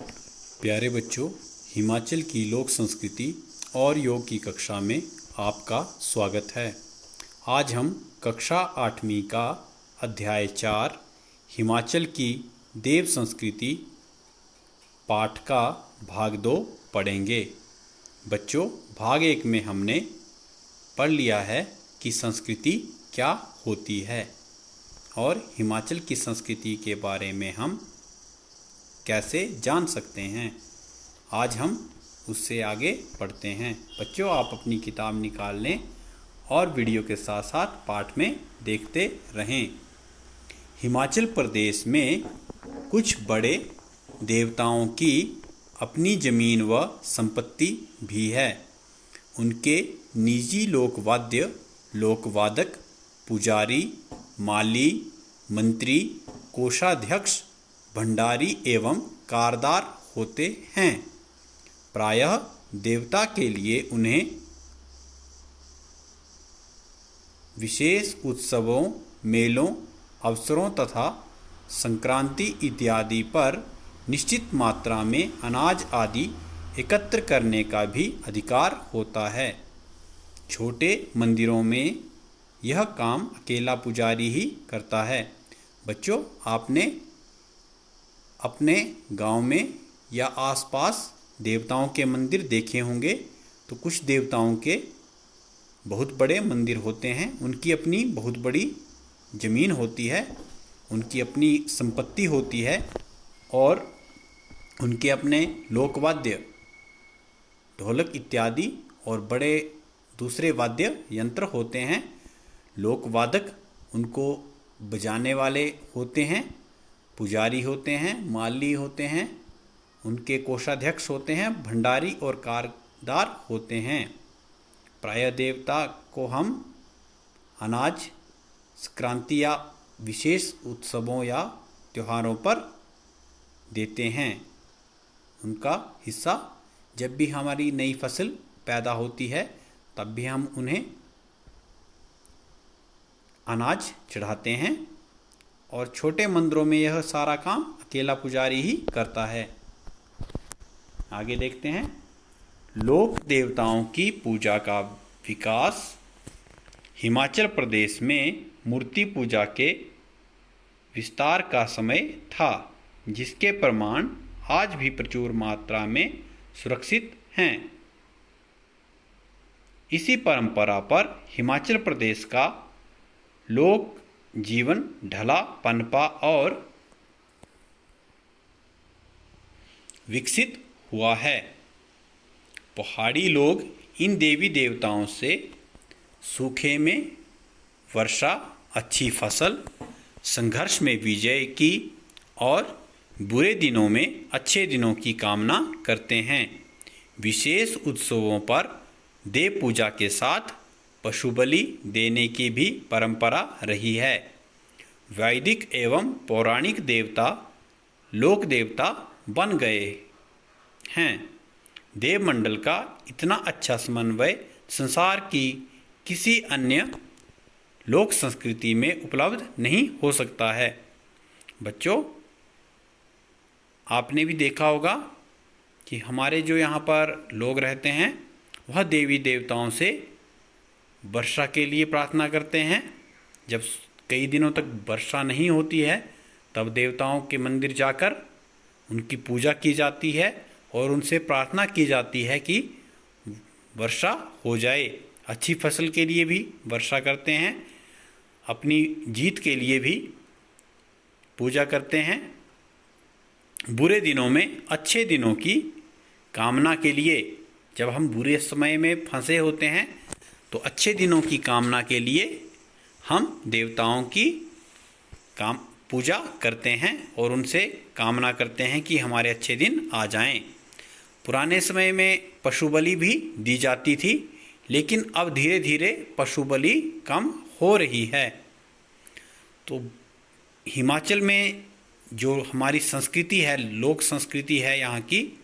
प्यारे बच्चों, हिमाचल की लोक संस्कृति और योग की कक्षा में आपका स्वागत है। आज हम कक्षा 8वीं का अध्याय 4 हिमाचल की देव संस्कृति पाठ का भाग 2 पढ़ेंगे। बच्चों, भाग 1 में हमने पढ़ लिया है कि संस्कृति क्या होती है और हिमाचल की संस्कृति के बारे में हम कैसे जान सकते हैं। आज हम उससे आगे पढ़ते हैं। बच्चों, आप अपनी किताब निकाल लें और वीडियो के साथ साथ पाठ में देखते रहें। हिमाचल प्रदेश में कुछ बड़े देवताओं की अपनी जमीन व संपत्ति भी है। उनके निजी लोकवाद्य, लोकवादक, पुजारी, माली, मंत्री, कोषाध्यक्ष, भंडारी एवं कारदार होते हैं। प्रायः देवता के लिए उन्हें विशेष उत्सवों, मेलों, अवसरों तथा संक्रांति इत्यादि पर निश्चित मात्रा में अनाज आदि एकत्र करने का भी अधिकार होता है। छोटे मंदिरों में यह काम अकेला पुजारी ही करता है। बच्चों, आपने अपने गांव में या आसपास देवताओं के मंदिर देखे होंगे। तो कुछ देवताओं के बहुत बड़े मंदिर होते हैं, उनकी अपनी बहुत बड़ी ज़मीन होती है, उनकी अपनी संपत्ति होती है और उनके अपने लोकवाद्य, ढोलक इत्यादि और बड़े दूसरे वाद्य यंत्र होते हैं। लोकवादक उनको बजाने वाले होते हैं, पुजारी होते हैं, माली होते हैं, उनके कोषाध्यक्ष होते हैं, भंडारी और कारदार होते हैं। प्रायः देवता को हम अनाज, संक्रांति या विशेष उत्सवों या त्योहारों पर देते हैं। उनका हिस्सा जब भी हमारी नई फसल पैदा होती है तब भी हम उन्हें अनाज चढ़ाते हैं और छोटे मंदिरों में यह सारा काम अकेला पुजारी ही करता है। आगे देखते हैं। लोक देवताओं की पूजा का विकास हिमाचल प्रदेश में मूर्ति पूजा के विस्तार का समय था, जिसके प्रमाण आज भी प्रचुर मात्रा में सुरक्षित हैं। इसी परंपरा पर हिमाचल प्रदेश का लोक जीवन ढला, पनपा और विकसित हुआ है। पहाड़ी लोग इन देवी देवताओं से सूखे में वर्षा, अच्छी फसल, संघर्ष में विजय की और बुरे दिनों में अच्छे दिनों की कामना करते हैं। विशेष उत्सवों पर देव पूजा के साथ पशु बलि देने की भी परंपरा रही है। वैदिक एवं पौराणिक देवता लोक देवता बन गए हैं। देवमंडल का इतना अच्छा समन्वय संसार की किसी अन्य लोक संस्कृति में उपलब्ध नहीं हो सकता है। बच्चों, आपने भी देखा होगा कि हमारे जो यहाँ पर लोग रहते हैं वह देवी देवताओं से वर्षा के लिए प्रार्थना करते हैं। जब कई दिनों तक वर्षा नहीं होती है तब देवताओं के मंदिर जाकर उनकी पूजा की जाती है और उनसे प्रार्थना की जाती है कि वर्षा हो जाए। अच्छी फसल के लिए भी वर्षा करते हैं, अपनी जीत के लिए भी पूजा करते हैं। बुरे दिनों में अच्छे दिनों की कामना के लिए, जब हम बुरे समय में फंसे होते हैं तो अच्छे दिनों की कामना के लिए हम देवताओं की पूजा करते हैं और उनसे कामना करते हैं कि हमारे अच्छे दिन आ जाएं। पुराने समय में पशु बलि भी दी जाती थी, लेकिन अब धीरे धीरे पशु बलि कम हो रही है। तो हिमाचल में जो हमारी संस्कृति है, लोक संस्कृति है यहाँ की,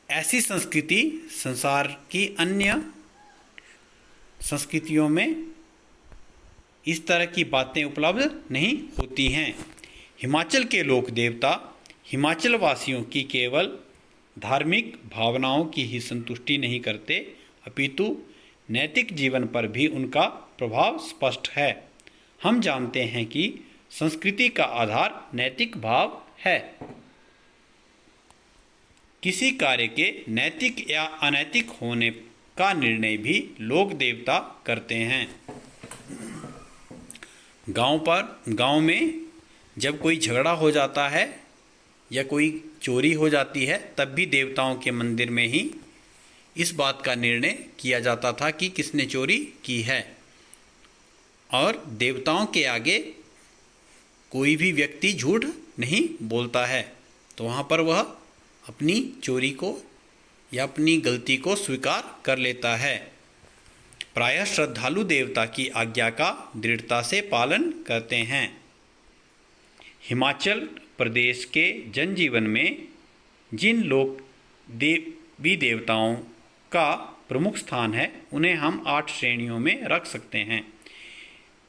ऐसी संस्कृति संसार की अन्य संस्कृतियों में इस तरह की बातें उपलब्ध नहीं होती हैं। हिमाचल के लोक देवता हिमाचल वासियों की केवल धार्मिक भावनाओं की ही संतुष्टि नहीं करते, अपितु नैतिक जीवन पर भी उनका प्रभाव स्पष्ट है। हम जानते हैं कि संस्कृति का आधार नैतिक भाव है। किसी कार्य के नैतिक या अनैतिक होने का निर्णय भी लोक देवता करते हैं। गांव में जब कोई झगड़ा हो जाता है या कोई चोरी हो जाती है, तब भी देवताओं के मंदिर में ही इस बात का निर्णय किया जाता था कि किसने चोरी की है। और देवताओं के आगे कोई भी व्यक्ति झूठ नहीं बोलता है, तो वहाँ पर वह अपनी चोरी को या अपनी गलती को स्वीकार कर लेता है। प्रायः श्रद्धालु देवता की आज्ञा का दृढ़ता से पालन करते हैं। हिमाचल प्रदेश के जनजीवन में जिन लोक देवी देवताओं का प्रमुख स्थान है, उन्हें हम 8 श्रेणियों में रख सकते हैं।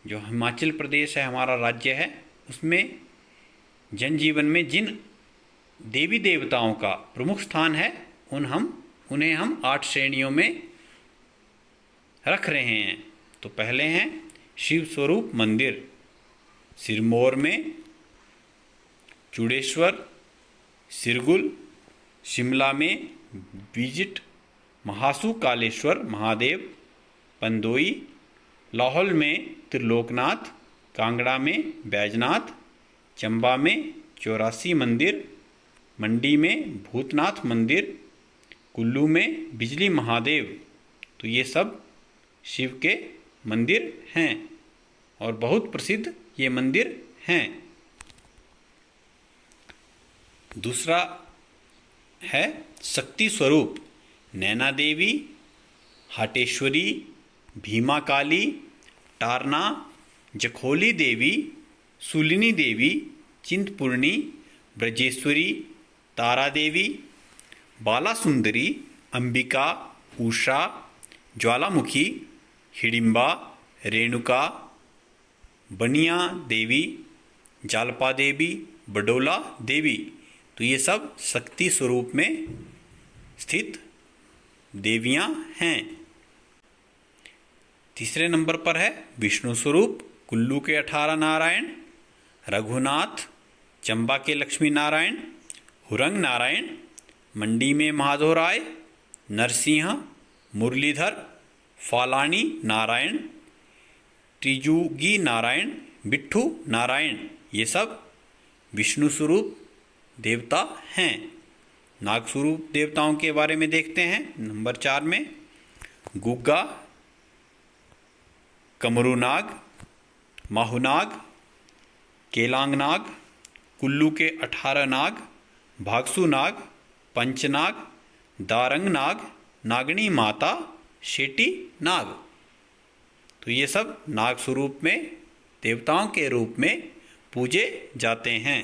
जो हिमाचल प्रदेश है, हमारा राज्य है, उसमें जनजीवन में जिन देवी देवताओं का प्रमुख स्थान है, उन्हें हम 8 श्रेणियों में रख रहे हैं। तो पहले हैं शिव स्वरूप मंदिर, सिरमौर में चूड़ेश्वर, सिरगुल, शिमला में विजिट महासू कालेश्वर महादेव, पंदोई, लाहौल में त्रिलोकनाथ, कांगड़ा में बैजनाथ, चंबा में 84 मंदिर, मंडी में भूतनाथ मंदिर, कुल्लू में बिजली महादेव। तो ये सब शिव के मंदिर हैं और बहुत प्रसिद्ध ये मंदिर हैं। दूसरा है शक्ति स्वरूप, नैना देवी, हाटेश्वरी, भीमा काली, टारना, जखोली देवी, शूलिनी देवी, चिंतपूर्णी, ब्रजेश्वरी, तारा देवी, बाला सुंदरी, अंबिका, उषा, ज्वालामुखी, हिडिंबा, रेणुका, बनिया देवी, जालपा देवी, बडोला देवी। तो ये सब शक्ति स्वरूप में स्थित देवियां हैं। तीसरे नंबर पर है विष्णु स्वरूप, कुल्लू के 18 नारायण, रघुनाथ, चंबा के लक्ष्मी नारायण, हुरंग नारायण, मंडी में माधव राय, नरसिंह, मुरलीधर, फालानी नारायण, त्रिजुगी नारायण, बिट्ठू नारायण। ये सब विष्णु स्वरूप देवता हैं। नाग स्वरूप देवताओं के बारे में देखते हैं। नंबर 4 में गुग्गा, कमरू नाग, माहुनाग, केलांग नाग, कुल्लू के 18 नाग, भागसू नाग, पंचनाग, दारंग नाग, नागणी माता, शेटी नाग। तो ये सब नाग स्वरूप में देवताओं के रूप में पूजे जाते हैं।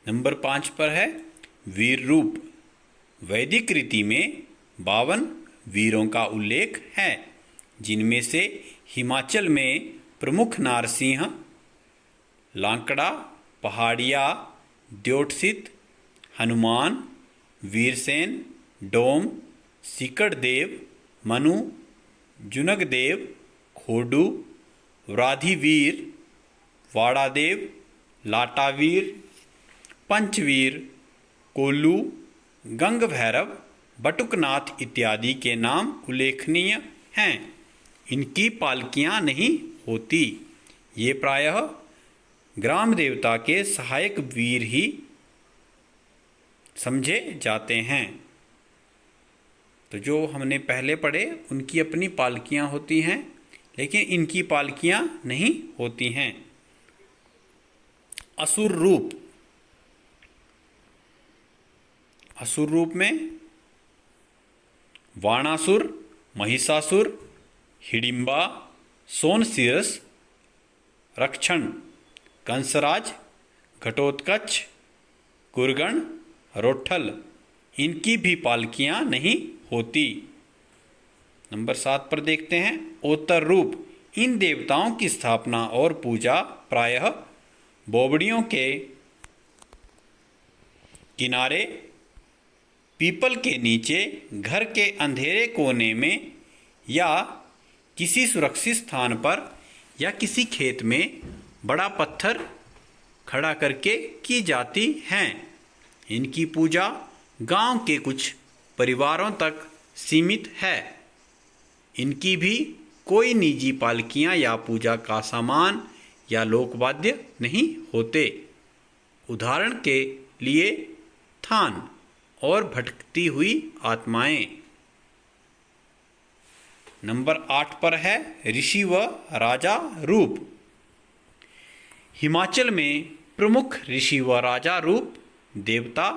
नंबर 5 पर है वीर रूप। वैदिक रीति में 52 वीरों का उल्लेख है, जिनमें से हिमाचल में प्रमुख नारसिंह, लांकड़ा, पहाड़िया, द्योटसित, हनुमान, वीरसेन, डोम, सिकड़देव, मनु, जुनगदेव, खोडू, व्राधिवीर, वाड़ादेव, लाटावीर, पंचवीर, कोल्लू, गंग भैरव, बटुकनाथ इत्यादि के नाम उल्लेखनीय हैं। इनकी पालकियां नहीं होती। ये प्रायः ग्राम देवता के सहायक वीर ही समझे जाते हैं। तो जो हमने पहले पढ़े, उनकी अपनी पालकियां होती हैं, लेकिन इनकी पालकियां नहीं होती हैं। असुर रूप। असुर रूप में वाणासुर, महिषासुर, हिडिंबा, सोनसिरस, रक्षण, कंसराज, घटोत्कच, कुरगण, रोठल, इनकी भी पालकियां नहीं होती। नंबर 7 पर देखते हैं ओतर रूप। इन देवताओं की स्थापना और पूजा प्रायः बोबड़ियों के किनारे, पीपल के नीचे, घर के अंधेरे कोने में या किसी सुरक्षित स्थान पर या किसी खेत में बड़ा पत्थर खड़ा करके की जाती हैं। इनकी पूजा गांव के कुछ परिवारों तक सीमित है। इनकी भी कोई निजी पालकियां या पूजा का सामान या लोकवाद्य नहीं होते। उदाहरण के लिए थान और भटकती हुई आत्माएं। नंबर 8 पर है ऋषि व राजा रूप। हिमाचल में प्रमुख ऋषि व राजा रूप देवता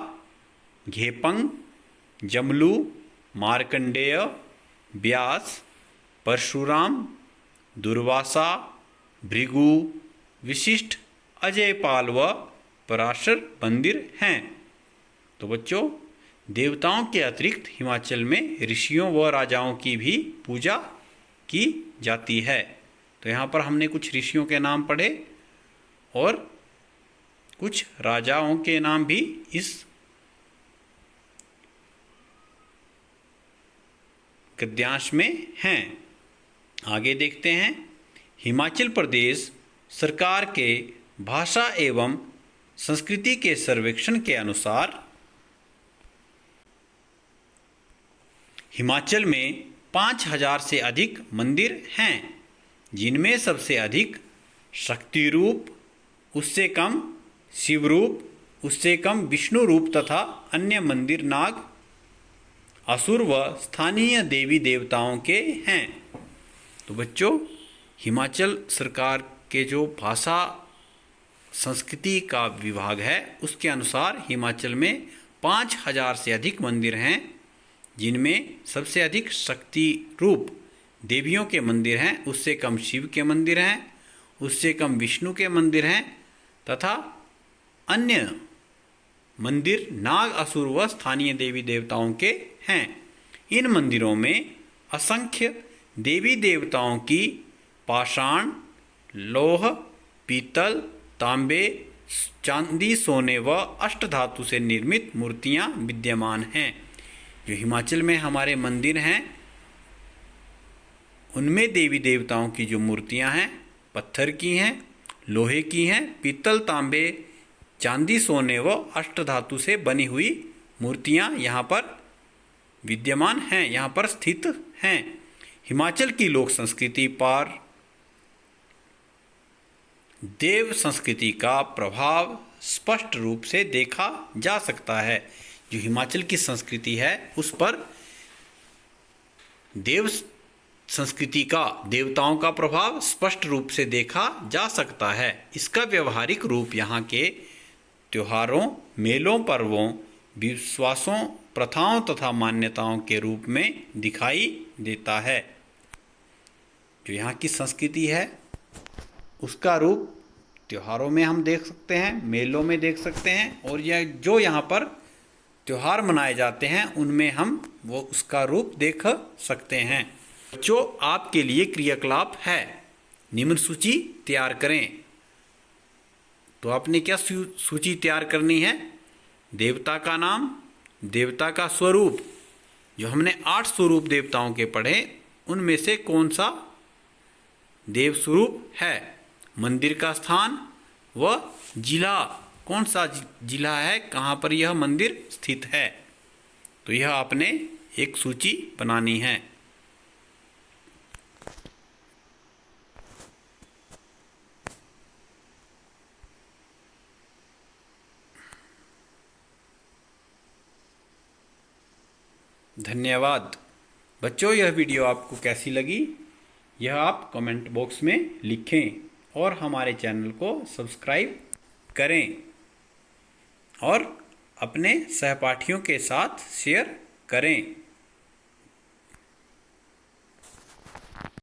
घेपंग, जमलू, मार्कंडेय, व्यास, परशुराम, दुर्वासा, भृगु, वशिष्ठ, अजयपाल व पराशर मंदिर हैं। तो बच्चों, देवताओं के अतिरिक्त हिमाचल में ऋषियों व राजाओं की भी पूजा की जाती है। तो यहाँ पर हमने कुछ ऋषियों के नाम पढ़े और कुछ राजाओं के नाम भी इस गद्यांश में हैं। आगे देखते हैं। हिमाचल प्रदेश सरकार के भाषा एवं संस्कृति के सर्वेक्षण के अनुसार हिमाचल में 5000 से अधिक मंदिर हैं, जिनमें सबसे अधिक शक्ति रूप, उससे कम शिव रूप, उससे कम विष्णु रूप तथा अन्य मंदिर नाग, असुर व स्थानीय देवी देवताओं के हैं। तो बच्चों, हिमाचल सरकार के जो भाषा संस्कृति का विभाग है उसके अनुसार हिमाचल में 5000 से अधिक मंदिर हैं, जिनमें सबसे अधिक शक्ति रूप देवियों के मंदिर हैं, उससे कम शिव के मंदिर हैं, उससे कम विष्णु के मंदिर हैं तथा अन्य मंदिर नाग, असुर व स्थानीय देवी देवताओं के हैं। इन मंदिरों में असंख्य देवी देवताओं की पाषाण, लौह, पीतल, तांबे, चांदी, सोने व अष्टधातु से निर्मित मूर्तियां विद्यमान हैं। जो हिमाचल में हमारे मंदिर हैं उनमें देवी देवताओं की जो मूर्तियां हैं पत्थर की हैं, लोहे की हैं, पीतल, तांबे, चांदी, सोने व अष्टधातु से बनी हुई मूर्तियां यहाँ पर विद्यमान हैं, यहाँ पर स्थित हैं। हिमाचल की लोक संस्कृति पर देव संस्कृति का प्रभाव स्पष्ट रूप से देखा जा सकता है। जो हिमाचल की संस्कृति है उस पर देव संस्कृति का, देवताओं का प्रभाव स्पष्ट रूप से देखा जा सकता है। इसका व्यवहारिक रूप यहाँ के त्योहारों, मेलों, पर्वों, विश्वासों, प्रथाओं तथा मान्यताओं के रूप में दिखाई देता है। जो यहाँ की संस्कृति है उसका रूप त्योहारों में हम देख सकते हैं, मेलों में देख सकते हैं, और यह जो यहाँ पर त्योहार मनाए जाते हैं उनमें हम वो उसका रूप देख सकते हैं। जो आपके लिए क्रियाकलाप है, निम्न सूची तैयार करें। तो आपने क्या सूची तैयार करनी है? देवता का नाम, देवता का स्वरूप। जो हमने 8 स्वरूप देवताओं के पढ़े उनमें से कौन सा देव स्वरूप है, मंदिर का स्थान व जिला, कौन सा जिला है, कहाँ पर यह मंदिर स्थित है। तो यह आपने एक सूची बनानी है। धन्यवाद बच्चों, यह वीडियो आपको कैसी लगी यह आप कमेंट बॉक्स में लिखें और हमारे चैनल को सब्सक्राइब करें और अपने सहपाठियों के साथ शेयर करें।